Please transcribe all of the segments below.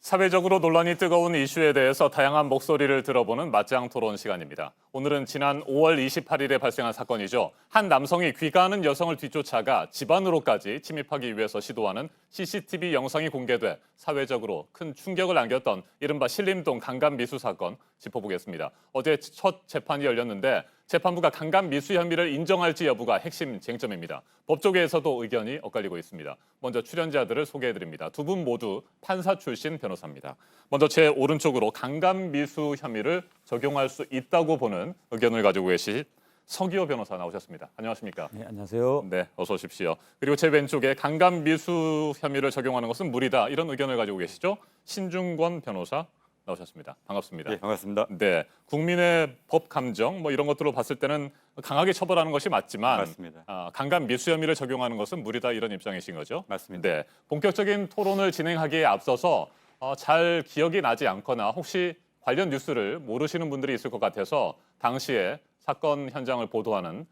사회적으로 논란이 뜨거운 이슈에 대해서 다양한 목소리를 들어보는 맞짱 토론 시간입니다. 오늘은 지난 5월 28일에 발생한 사건이죠. 한 남성이 귀가하는 여성을 뒤쫓아가 집 안으로까지 침입하기 위해서 시도하는 CCTV 영상이 공개돼 사회적으로 큰 충격을 안겼던 이른바 신림동 강간미수 사건 짚어보겠습니다. 어제 첫 재판이 열렸는데 재판부가 강간미수 혐의를 인정할지 여부가 핵심 쟁점입니다. 법조계에서도 의견이 엇갈리고 있습니다. 먼저 출연자들을 소개해드립니다. 두 분 모두 판사 출신 변호사입니다. 먼저 제 오른쪽으로 강간미수 혐의를 적용할 수 있다고 보는 의견을 가지고 계신 서기호 변호사 나오셨습니다. 안녕하십니까? 네, 안녕하세요. 네, 어서 오십시오. 그리고 제 왼쪽에 강간미수 혐의를 적용하는 것은 무리다 이런 의견을 가지고 계시죠? 신중권 변호사 나오셨습니다. 반갑습니다. 네, 반갑습니다. 네, 국민의 법 감정 뭐 이런 것들로 봤을 때는 강하게 처벌하는 것이 맞지만 맞습니다. 강간 미수 혐의를 적용하는 것은 무리다 이런 입장이신 거죠? 맞습니다. 네, 본격적인 토론을 진행하기에 앞서서 잘 기억이 나지 않거나 혹시 관련 뉴스를 모르시는 분들이 있을 것 같아서 당시에 사건 현장을 보도하는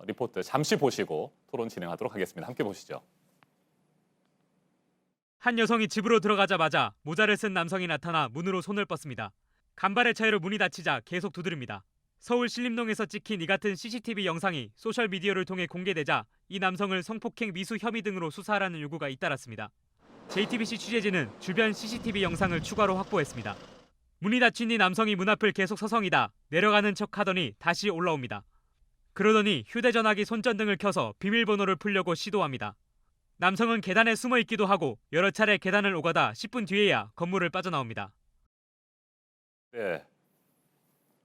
리포트 잠시 보시고 토론 진행하도록 하겠습니다. 함께 보시죠. 한 여성이 집으로 들어가자마자 모자를 쓴 남성이 나타나 문으로 손을 뻗습니다. 간발의 차이로 문이 닫히자 계속 두드립니다. 서울 신림동에서 찍힌 이 같은 CCTV 영상이 소셜미디어를 통해 공개되자 이 남성을 성폭행 미수 혐의 등으로 수사하라는 요구가 잇따랐습니다. JTBC 취재진은 주변 CCTV 영상을 추가로 확보했습니다. 문이 닫힌 뒤 남성이 문 앞을 계속 서성이다 내려가는 척하더니 다시 올라옵니다. 그러더니 휴대전화기 손전등을 켜서 비밀번호를 풀려고 시도합니다. 남성은 계단에 숨어 있기도 하고 여러 차례 계단을 오가다 10분 뒤에야 건물을 빠져나옵니다. 네,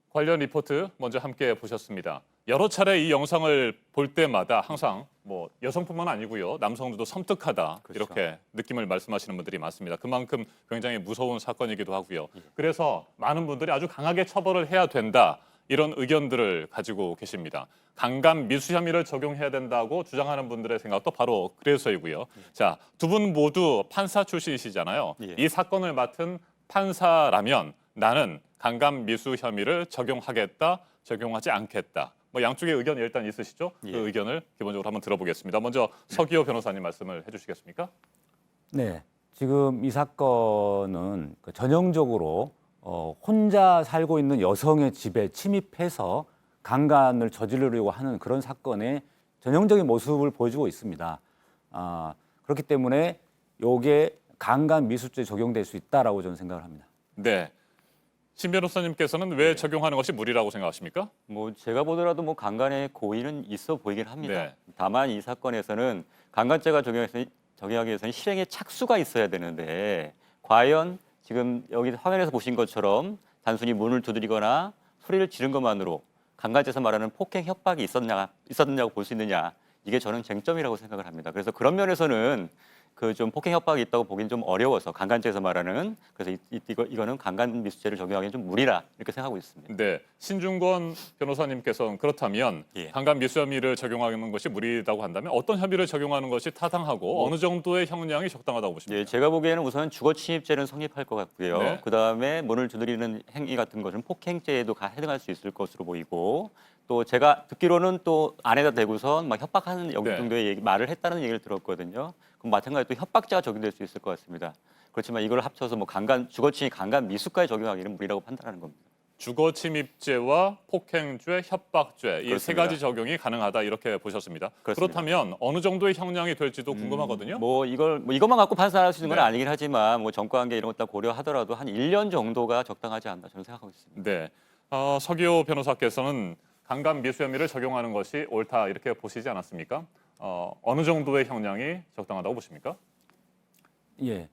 관련 리포트 먼저 함께 보셨습니다. 여러 차례 이 영상을 볼 때마다 항상 뭐 여성뿐만 아니고요. 남성들도 섬뜩하다 그렇죠. 이렇게 느낌을 말씀하시는 분들이 많습니다. 그만큼 굉장히 무서운 사건이기도 하고요. 그래서 많은 분들이 아주 강하게 처벌을 해야 된다. 이런 의견들을 가지고 계십니다. 강간 미수 혐의를 적용해야 된다고 주장하는 분들의 생각도 바로 그래서이고요. 자, 두 분 모두 판사 출신이시잖아요. 예. 이 사건을 맡은 판사라면 나는 강간 미수 혐의를 적용하겠다, 적용하지 않겠다. 뭐 양쪽의 의견이 일단 있으시죠? 예. 그 의견을 기본적으로 한번 들어보겠습니다. 먼저 서기호 변호사님 말씀을 해주시겠습니까? 네, 지금 이 사건은 전형적으로 혼자 살고 있는 여성의 집에 침입해서 강간을 저지르려고 하는 그런 사건의 전형적인 모습을 보여주고 있습니다. 그렇기 때문에 이게 강간 미수죄에 적용될 수 있다라고 저는 생각을 합니다. 네. 신 변호사님께서는 왜 적용하는 것이 무리라고 생각하십니까? 뭐 제가 보더라도 뭐 강간의 고의는 있어 보이긴 합니다. 네. 다만 이 사건에서는 강간죄가 적용하기 위해서는 실행의 착수가 있어야 되는데 과연 지금 여기 화면에서 보신 것처럼 단순히 문을 두드리거나 소리를 지른 것만으로 강간죄에서 말하는 폭행 협박이 있었느냐고 볼 수 있느냐, 이게 저는 쟁점이라고 생각을 합니다. 그래서 그런 면에서는 그 좀 폭행 협박이 있다고 보기는 좀 어려워서 강간죄에서 말하는, 그래서 이거는 강간 미수죄를 적용하기는 좀 무리라 이렇게 생각하고 있습니다. 네, 신중권 변호사님께서는 그렇다면 예. 강간 미수 혐의를 적용하는 것이 무리다고 한다면 어떤 혐의를 적용하는 것이 타당하고 어느 정도의 형량이 적당하다고 보십니까? 예, 제가 보기에는 우선 주거침입죄는 성립할 것 같고요. 네. 그다음에 문을 두드리는 행위 같은 것은 폭행죄에도 해당할 수 있을 것으로 보이고, 또 제가 듣기로는 또 안에다 대고선 막 협박하는 네. 정도의 말을 했다는 얘기를 들었거든요. 그럼 마찬가지로 또 협박죄가 적용될 수 있을 것 같습니다. 그렇지만 이걸 합쳐서 뭐 주거침입 강간 미수까지 적용하기는 무리라고 판단하는 겁니다. 주거 침입죄와 폭행죄, 협박죄 이 세 그렇습니다. 가지 적용이 가능하다 이렇게 보셨습니다. 그렇습니다. 그렇다면 어느 정도의 형량이 될지도 궁금하거든요. 뭐 이것만 갖고 판단할 수 있는 건 네. 아니긴 하지만 뭐 전과관계 이런 것다 고려하더라도 한 1년 정도가 적당하지 않나 저는 생각하고 있습니다. 네, 서기호 변호사께서는 강간 미수 혐의를 적용하는 것이 옳다 이렇게 보시지 않았습니까? 어느 정도의 형량이 적당하다고 보십니까? 예,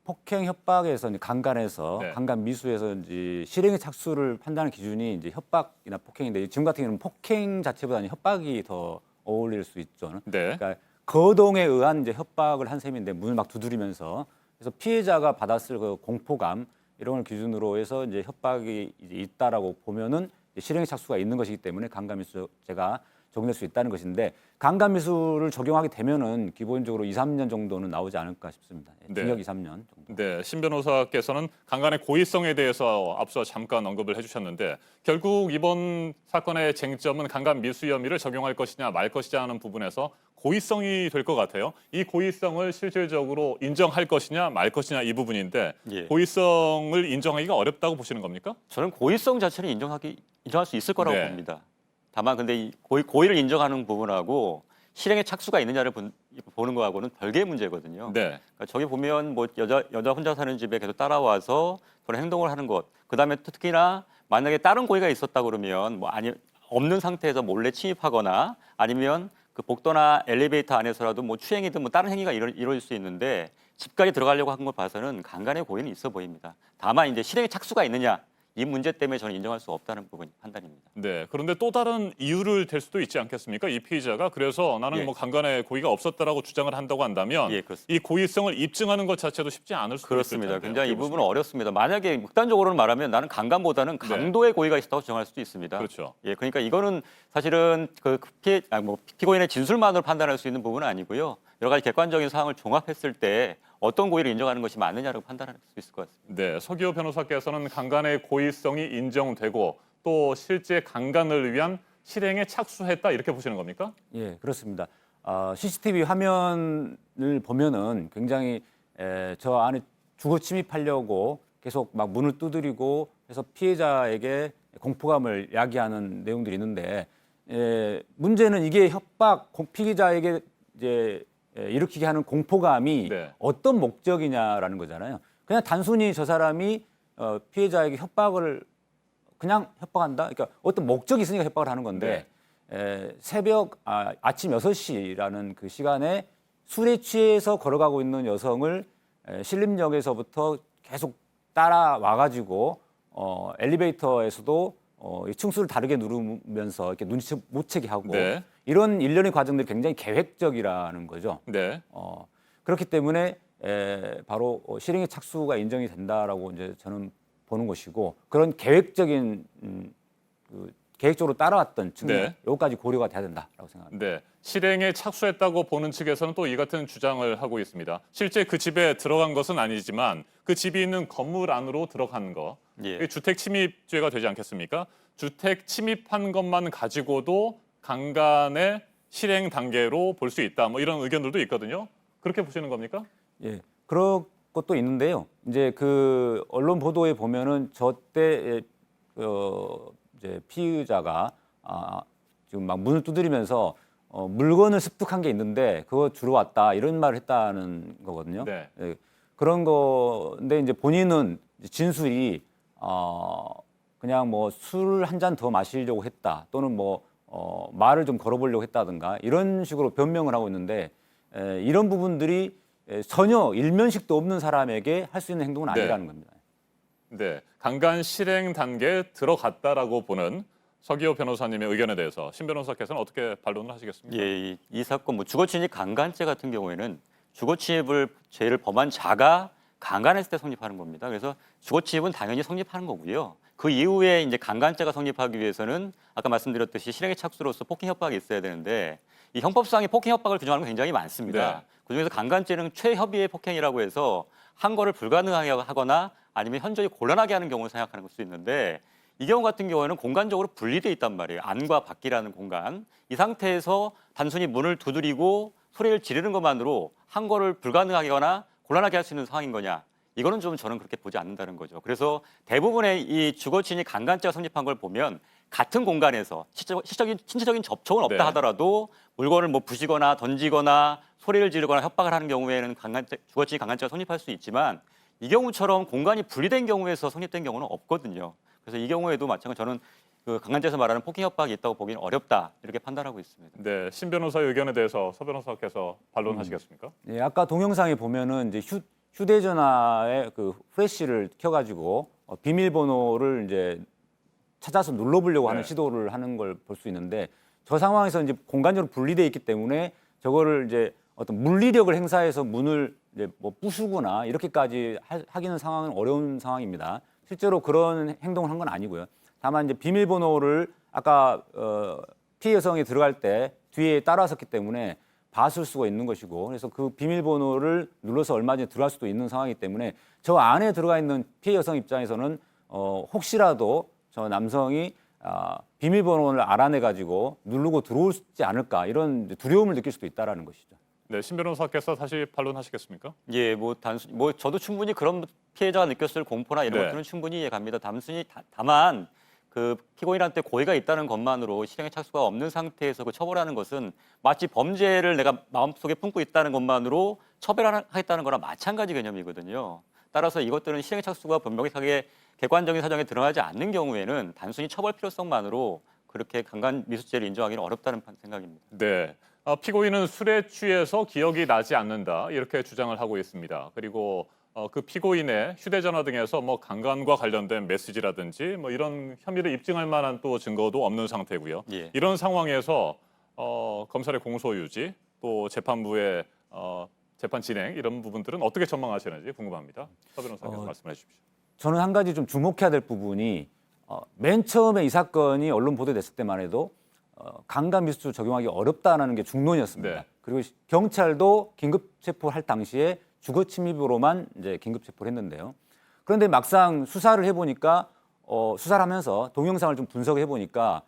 폭행 협박에서 이제 강간에서 네. 강간 미수에서 이제 실행의 착수를 판단하는 기준이 이제 협박이나 폭행인데 지금 같은 경우는 폭행 자체보다는 협박이 더 어울릴 수 있죠. 네. 그러니까 거동에 의한 이제 협박을 한 셈인데 문을 막 두드리면서, 그래서 피해자가 받았을 그 공포감 이런 걸 기준으로 해서 이제 협박이 이제 있다라고 보면은 실행의 착수가 있는 것이기 때문에 강간미수죄가 적용될 수 있다는 것인데 강간 미수를 적용하게 되면은 기본적으로 2, 3년 정도는 나오지 않을까 싶습니다. 네. 징역 2, 3년 정도. 네, 신 변호사께서는 강간의 고의성에 대해서 앞서 잠깐 언급을 해주셨는데 결국 이번 사건의 쟁점은 강간 미수 혐의를 적용할 것이냐 말 것이냐 하는 부분에서 고의성이 될 것 같아요. 이 고의성을 실질적으로 인정할 것이냐 말 것이냐 이 부분인데 예. 고의성을 인정하기가 어렵다고 보시는 겁니까? 저는 고의성 자체는 인정할 수 있을 거라고 네. 봅니다. 다만 근데 이 고의를 인정하는 부분하고 실행에 착수가 있느냐를 보는 거하고는 별개의 문제거든요. 네, 그러니까 저기 보면 뭐 여자 혼자 사는 집에 계속 따라와서 그런 행동을 하는 것. 그다음에 특히나 만약에 다른 고의가 있었다 그러면 뭐 아니 없는 상태에서 몰래 침입하거나 아니면 그 복도나 엘리베이터 안에서라도 뭐 추행이든 뭐 다른 행위가 이루어질 수 있는데 집까지 들어가려고 한 걸 봐서는 강간의 고의는 있어 보입니다. 다만 이제 실행에 착수가 있느냐 이 문제 때문에 저는 인정할 수 없다는 부분 판단입니다. 네. 그런데 또 다른 이유를 댈 수도 있지 않겠습니까? 이 피의자가 그래서 나는 예. 뭐 강간의 고의가 없었다라고 주장을 한다고 한다면 예, 그렇습니다. 이 고의성을 입증하는 것 자체도 쉽지 않을 수도 그렇습니다. 있을 텐데요. 굉장히 이 어떻게 부분은 보십니까? 어렵습니다. 만약에 극단적으로는 말하면 나는 강간보다는 강도의 고의가 있었다고 주장할 수도 있습니다. 그렇죠. 예, 그러니까 이거는 사실은 그 피고인의 진술만으로 판단할 수 있는 부분은 아니고요. 여러 가지 객관적인 사항을 종합했을 때 어떤 고의를 인정하는 것이 맞느냐라고 판단할 수 있을 것 같습니다. 네, 서기호 변호사께서는 강간의 고의성이 인정되고 또 실제 강간을 위한 실행에 착수했다 이렇게 보시는 겁니까? 예, 그렇습니다. CCTV 화면을 보면은 굉장히 저 안에 주거 침입하려고 계속 막 문을 두드리고 해서 피해자에게 공포감을 야기하는 내용들이 있는데 문제는 이게 피해자에게 이제 일으키게 하는 공포감이 네. 어떤 목적이냐라는 거잖아요. 그냥 단순히 저 사람이 피해자에게 협박을 그냥 협박한다. 그러니까 어떤 목적이 있으니까 협박을 하는 건데 새벽 아침 6시라는 그 시간에 술에 취해서 걸어가고 있는 여성을 신림역에서부터 계속 따라와 가지고 엘리베이터에서도 이 층수를 다르게 누르면서 이렇게 눈치 못 채게 하고 네. 이런 일련의 과정들이 굉장히 계획적이라는 거죠. 네. 그렇기 때문에 바로 실행의 착수가 인정이 된다라고 이제 저는 보는 것이고 그런 계획적인 계획적으로 따라왔던 측면 네. 요까지 고려가 돼야 된다라고 생각합니다. 네. 실행에 착수했다고 보는 측에서는 또 이 같은 주장을 하고 있습니다. 실제 그 집에 들어간 것은 아니지만 그 집이 있는 건물 안으로 들어간 거. 예. 이게 주택 침입죄가 되지 않겠습니까? 주택 침입한 것만 가지고도 강간의 실행 단계로 볼 수 있다. 뭐 이런 의견들도 있거든요. 그렇게 보시는 겁니까? 예, 그런 것도 있는데요. 이제 그 언론 보도에 보면은 저때 이제 피의자가 지금 막 문을 두드리면서 물건을 습득한 게 있는데 그거 주러 왔다 이런 말을 했다는 거거든요. 네. 예, 그런 건데 이제 본인은 진술이 그냥 뭐 술 한 잔 더 마시려고 했다 또는 뭐 말을 좀 걸어보려고 했다든가 이런 식으로 변명을 하고 있는데 이런 부분들이 전혀 일면식도 없는 사람에게 할 수 있는 행동은 네. 아니라는 겁니다. 네. 강간 실행 단계에 들어갔다라고 보는 서기호 변호사님의 의견에 대해서 신 변호사께서는 어떻게 반론을 하시겠습니까? 예, 이 사건 뭐 주거침입 강간죄 같은 경우에는 주거침입을 죄를 범한 자가 강간했을 때 성립하는 겁니다. 그래서 주거침입은 당연히 성립하는 거고요. 그 이후에 이제 강간죄가 성립하기 위해서는 아까 말씀드렸듯이 실행의 착수로서 폭행 협박이 있어야 되는데 이 형법상의 폭행 협박을 규정하는 건 굉장히 많습니다. 네. 그중에서 강간죄는 최협의의 폭행이라고 해서 한 거를 불가능하게 하거나 아니면 현저히 곤란하게 하는 경우를 생각하는 걸 수 있는데 이 경우 같은 경우에는 공간적으로 분리돼 있단 말이에요. 안과 밖이라는 공간. 이 상태에서 단순히 문을 두드리고 소리를 지르는 것만으로 한 거를 불가능하거나 곤란하게 할 수 있는 상황인 거냐. 이거는 좀 저는 그렇게 보지 않는다는 거죠. 그래서 대부분의 이 주거침입 강간죄가 성립한 걸 보면 같은 공간에서 신체적인 접촉은 없다 네. 하더라도 물건을 뭐 부시거나 던지거나 소리를 지르거나 협박을 하는 경우에는 주거침입 강간죄가 성립할 수 있지만 이 경우처럼 공간이 분리된 경우에서 성립된 경우는 없거든요. 그래서 이 경우에도 마찬가지로 저는 그 강간죄에서 말하는 폭행 협박이 있다고 보기는 어렵다 이렇게 판단하고 있습니다. 네. 신 변호사의 의견에 대해서 서 변호사께서 반론하시겠습니까? 예, 아까 동영상에 보면은 이제 휴대전화에 그 플래시를 켜가지고 비밀번호를 이제 찾아서 눌러보려고 하는 네. 시도를 하는 걸 볼 수 있는데 저 상황에서 이제 공간적으로 분리되어 있기 때문에 저거를 이제 어떤 물리력을 행사해서 문을 이제 뭐 부수거나 이렇게까지 하기는 상황은 어려운 상황입니다. 실제로 그런 행동을 한 건 아니고요. 다만 이제 비밀번호를 아까 피해 여성이 들어갈 때 뒤에 따라섰기 때문에 봤을 수가 있는 것이고 그래서 그 비밀번호를 눌러서 얼마 전에 들어갈 수도 있는 상황이기 때문에 저 안에 들어가 있는 피해 여성 입장에서는 혹시라도 저 남성이 비밀번호를 알아내 가지고 누르고 들어오지 않을까 이런 두려움을 느낄 수도 있다라는 것이죠. 네, 신 변호사께서 다시 반론하시겠습니까? 예, 뭐 단순 뭐 저도 충분히 그런 피해자가 느꼈을 공포나 이런 네. 것들은 충분히 이해갑니다. 다만 그 피고인한테 고의가 있다는 것만으로 실행에 착수가 없는 상태에서 그 처벌하는 것은 마치 범죄를 내가 마음속에 품고 있다는 것만으로 처벌하겠다는 거랑 마찬가지 개념이거든요. 따라서 이것들은 실행에 착수가 명백하게 객관적인 사정에 드러나지 않는 경우에는 단순히 처벌 필요성만으로 그렇게 강간 미수죄를 인정하기는 어렵다는 생각입니다. 네. 피고인은 술에 취해서 기억이 나지 않는다 이렇게 주장을 하고 있습니다. 그리고 그 피고인의 휴대전화 등에서 뭐 강간과 관련된 메시지라든지 뭐 이런 혐의를 입증할 만한 또 증거도 없는 상태고요. 예. 이런 상황에서 검찰의 공소 유지 또 재판부의 재판 진행 이런 부분들은 어떻게 전망하시는지 궁금합니다. 서 변호사께서 말씀해 주십시오. 저는 한 가지 좀 주목해야 될 부분이 맨 처음에 이 사건이 언론 보도됐을 때만 해도 강간 미수 적용하기 어렵다는 게 중론이었습니다. 네. 그리고 경찰도 긴급 체포할 당시에 주거 침입으로만 이제 긴급 체포를 했는데요. 그런데 막상 수사를 해보니까 수사를 하면서 동영상을 좀 분석해 보니까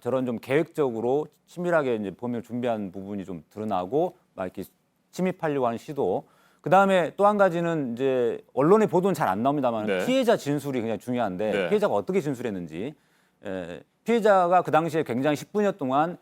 저런 좀 계획적으로 치밀하게 이제 범행을 준비한 부분이 좀 드러나고 막 이렇게 침입하려고 하는 시도. 그 다음에 또 한 가지는 이제 언론의 보도는 잘 안 나옵니다만 네. 피해자 진술이 굉장히 중요한데 네. 피해자가 어떻게 진술했는지. 피해자가 그 당시에 굉장히 10분여 동안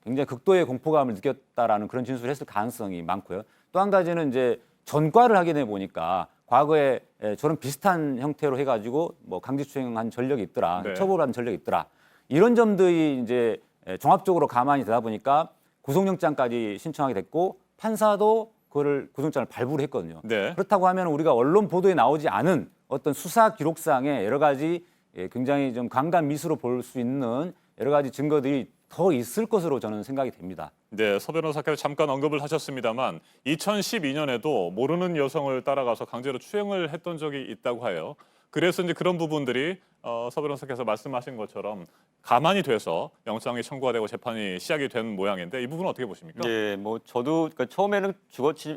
굉장히 극도의 공포감을 느꼈다라는 그런 진술을 했을 가능성이 많고요. 또 한 가지는 이제 전과를 확인해 보니까 과거에 저런 비슷한 형태로 해가지고 뭐 강제추행한 전력이 있더라, 네. 처벌한 전력이 있더라. 이런 점들이 이제 종합적으로 가만히 되다 보니까 구속영장까지 신청하게 됐고 판사도 그거를 구속영장을 발부를 했거든요. 네. 그렇다고 하면 우리가 언론 보도에 나오지 않은 어떤 수사 기록상에 여러 가지 굉장히 좀 강간 미수로 볼 수 있는 여러 가지 증거들이 더 있을 것으로 저는 생각이 됩니다. 네, 서 변호사께서 잠깐 언급을 하셨습니다만 2012년에도 모르는 여성을 따라가서 강제로 추행을 했던 적이 있다고 해요. 그래서 이제 그런 부분들이 서 변호사께서 말씀하신 것처럼 가만히 돼서 영장이 청구가 되고 재판이 시작이 된 모양인데 이 부분은 어떻게 보십니까? 예, 뭐 저도 그러니까 처음에는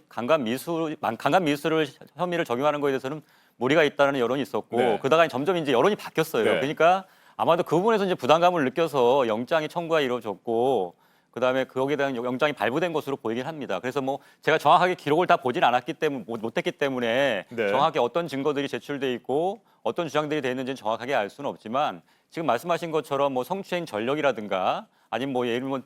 강간 미수를 혐의를 적용하는 거에 대해서는 무리가 있다는 여론이 있었고 네. 그러다가 점점 이제 여론이 바뀌었어요. 네. 그러니까 아마도 그 부분에서 이제 부담감을 느껴서 영장이 청구가 이루어졌고 그다음에 거기에 대한 영장이 발부된 것으로 보이긴 합니다. 그래서 뭐 제가 정확하게 기록을 다 보진 않았기 때문에 못했기 때문에 네. 정확히 어떤 증거들이 제출돼 있고 어떤 주장들이 돼 있는지는 정확하게 알 수는 없지만 지금 말씀하신 것처럼 뭐 성추행 전력이라든가 아니면 뭐 예를 들면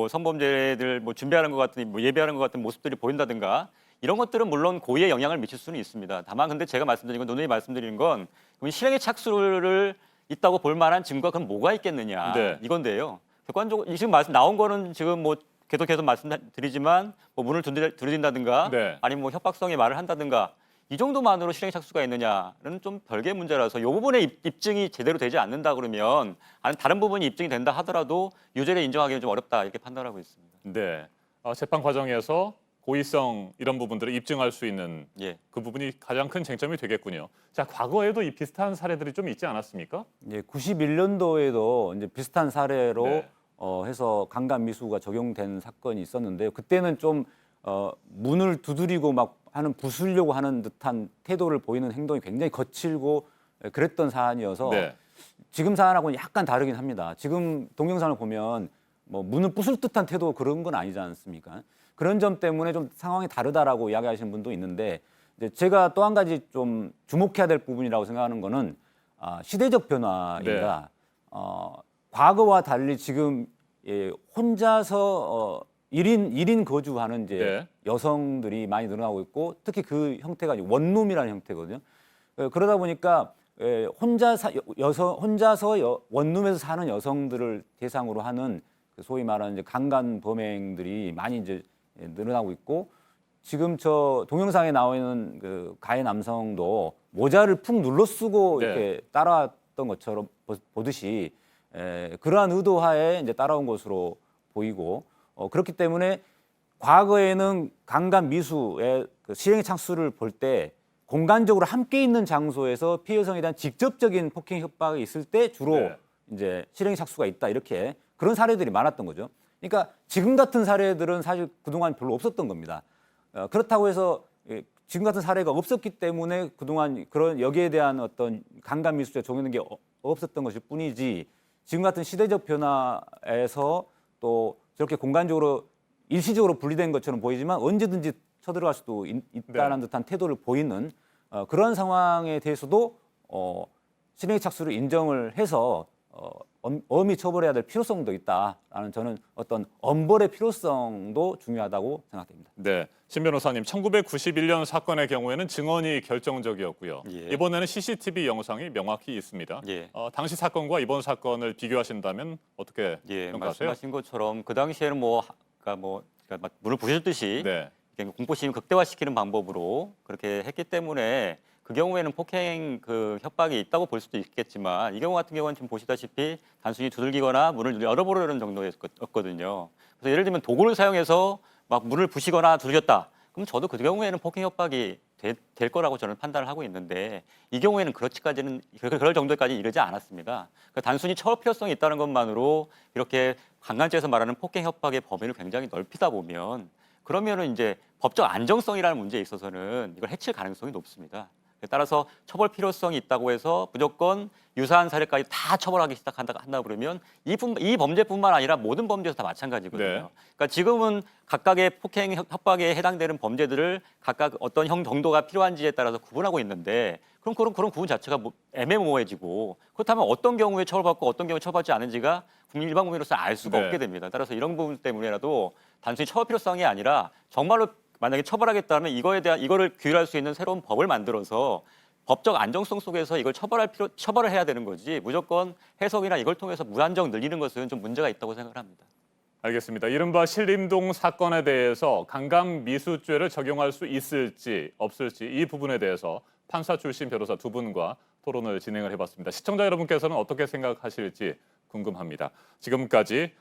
성범죄를 뭐 준비하는 것 같은 뭐 예비하는 것 같은 모습들이 보인다든가 이런 것들은 물론 고의에 영향을 미칠 수는 있습니다. 다만 근데 제가 말씀드린 건 누누이 말씀드리는 건 그럼 실행의 착수를 있다고 볼 만한 증거가 그럼 뭐가 있겠느냐 네. 이건데요. 객관적으로 지금 나온 거는 지금 뭐 계속 말씀드리지만 뭐 문을 두드린다든가 네. 아니면 뭐 협박성의 말을 한다든가 이 정도만으로 실행 착수가 있느냐는 좀 별개의 문제라서 이 부분에 입증이 제대로 되지 않는다 그러면 아니 다른 부분이 입증이 된다 하더라도 유죄를 인정하기는 좀 어렵다 이렇게 판단하고 있습니다. 네. 재판 과정에서 고의성 이런 부분들을 입증할 수 있는 예. 그 부분이 가장 큰 쟁점이 되겠군요. 자, 과거에도 이 비슷한 사례들이 좀 있지 않았습니까? 이제 91년도에도 이제 비슷한 사례로 네. 해서 강간 미수가 적용된 사건이 있었는데요. 그때는 좀 문을 두드리고 막 하는 부수려고 하는 듯한 태도를 보이는 행동이 굉장히 거칠고 그랬던 사안이어서 네. 지금 사안하고는 약간 다르긴 합니다. 지금 동영상을 보면 뭐 문을 부술 듯한 태도 그런 건 아니지 않습니까? 그런 점 때문에 좀 상황이 다르다라고 이야기하시는 분도 있는데 이제 제가 또 한 가지 좀 주목해야 될 부분이라고 생각하는 거는 시대적 변화입니다. 과거와 달리 지금 혼자서 1인 거주하는 이제 네. 여성들이 많이 늘어나고 있고 특히 그 형태가 이제 원룸이라는 형태거든요. 그러다 보니까 혼자서 원룸에서 사는 여성들을 대상으로 하는 그 소위 말하는 이제 강간 범행들이 많이 이제 늘어나고 있고 지금 저 동영상에 나와 있는 그 가해 남성도 모자를 푹 눌러 쓰고 네. 이렇게 따라왔던 것처럼 보듯이 그러한 의도하에 이제 따라온 것으로 보이고 그렇기 때문에 과거에는 강간 미수의 그 실행의 착수를 볼 때 공간적으로 함께 있는 장소에서 피해 여성에 대한 직접적인 폭행 협박이 있을 때 주로 네. 이제 실행의 착수가 있다 이렇게 그런 사례들이 많았던 거죠. 그러니까 지금 같은 사례들은 사실 그동안 별로 없었던 겁니다. 그렇다고 해서 지금 같은 사례가 없었기 때문에 그동안 그런 여기에 대한 어떤 강간 미수죄 적용하는 게 없었던 것일 뿐이지 지금 같은 시대적 변화에서 또 저렇게 공간적으로 일시적으로 분리된 것처럼 보이지만 언제든지 쳐들어갈 수도 있다는 듯한 태도를 보이는 그런 상황에 대해서도 실행의 착수를 인정을 해서 엄히 처벌해야 될 필요성도 있다라는 저는 어떤 엄벌의 필요성도 중요하다고 생각됩니다. 네, 신 변호사님, 1991년 사건의 경우에는 증언이 결정적이었고요. 예. 이번에는 CCTV 영상이 명확히 있습니다. 예. 당시 사건과 이번 사건을 비교하신다면 어떻게 예, 평가하세요? 말씀하신 것처럼 그 당시에는 그러니까 막 문을 부셔주듯이 네, 공포심을 극대화시키는 방법으로 그렇게 했기 때문에 그 경우에는 폭행 그 협박이 있다고 볼 수도 있겠지만 이 경우 같은 경우는 지금 보시다시피 단순히 두들기거나 문을 열어보려는 정도였거든요. 그래서 예를 들면 도구를 사용해서 막 문을 부시거나 두들겼다. 그럼 저도 그 경우에는 폭행 협박이 될 거라고 저는 판단을 하고 있는데 이 경우에는 그럴 정도까지 이르지 않았습니다. 그러니까 단순히 처벌 필요성이 있다는 것만으로 이렇게 강간죄에서 말하는 폭행 협박의 범위를 굉장히 넓히다 보면 그러면은 이제 법적 안정성이라는 문제에 있어서는 이걸 해칠 가능성이 높습니다. 따라서 처벌 필요성이 있다고 해서 무조건 유사한 사례까지 다 처벌하기 시작한다 그러면 이 범죄뿐만 아니라 모든 범죄에서 다 마찬가지거든요. 네. 그러니까 지금은 각각의 폭행 협박에 해당되는 범죄들을 각각 어떤 형 정도가 필요한지에 따라서 구분하고 있는데 그런 구분 자체가 애매모호해지고 그렇다면 어떤 경우에 처벌받고 어떤 경우에 처벌받지 않은지가 일반 국민으로서 알 수가 네. 없게 됩니다. 따라서 이런 부분 때문에라도 단순히 처벌 필요성이 아니라 정말로 만약에 처벌하겠다면 이거를 규율할 수 있는 새로운 법을 만들어서 법적 안정성 속에서 이걸 처벌을 해야 되는 거지 무조건 해석이나 이걸 통해서 무한정 늘리는 것은 좀 문제가 있다고 생각을 합니다. 알겠습니다. 이른바 신림동 사건에 대해서 강간 미수죄를 적용할 수 있을지 없을지 이 부분에 대해서 판사 출신 변호사 두 분과 토론을 진행을 해봤습니다. 시청자 여러분께서는 어떻게 생각하실지 궁금합니다. 지금까지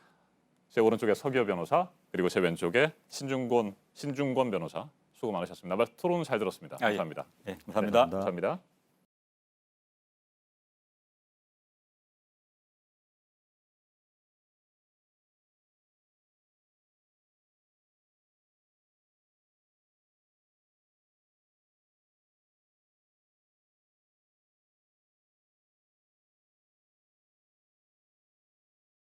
제 오른쪽에 서기호 변호사 그리고 제 왼쪽에 신중권 변호사 수고 많으셨습니다. 토론 잘 들었습니다. 감사합니다. 네, 감사합니다. 감사합니다.